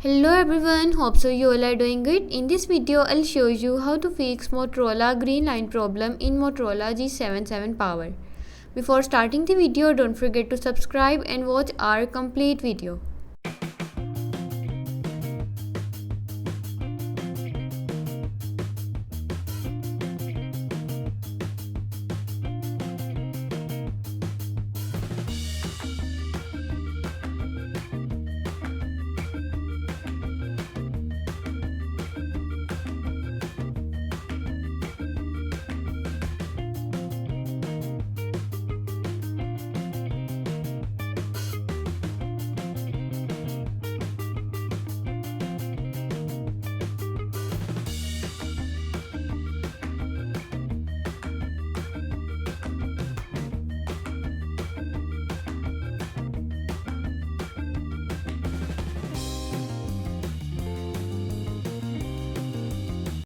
Hello everyone, hope so you all are doing good. In this video, I'll show you how to fix Motorola green line problem in Motorola G77 Power. Before starting the video, don't forget to subscribe and watch our complete video.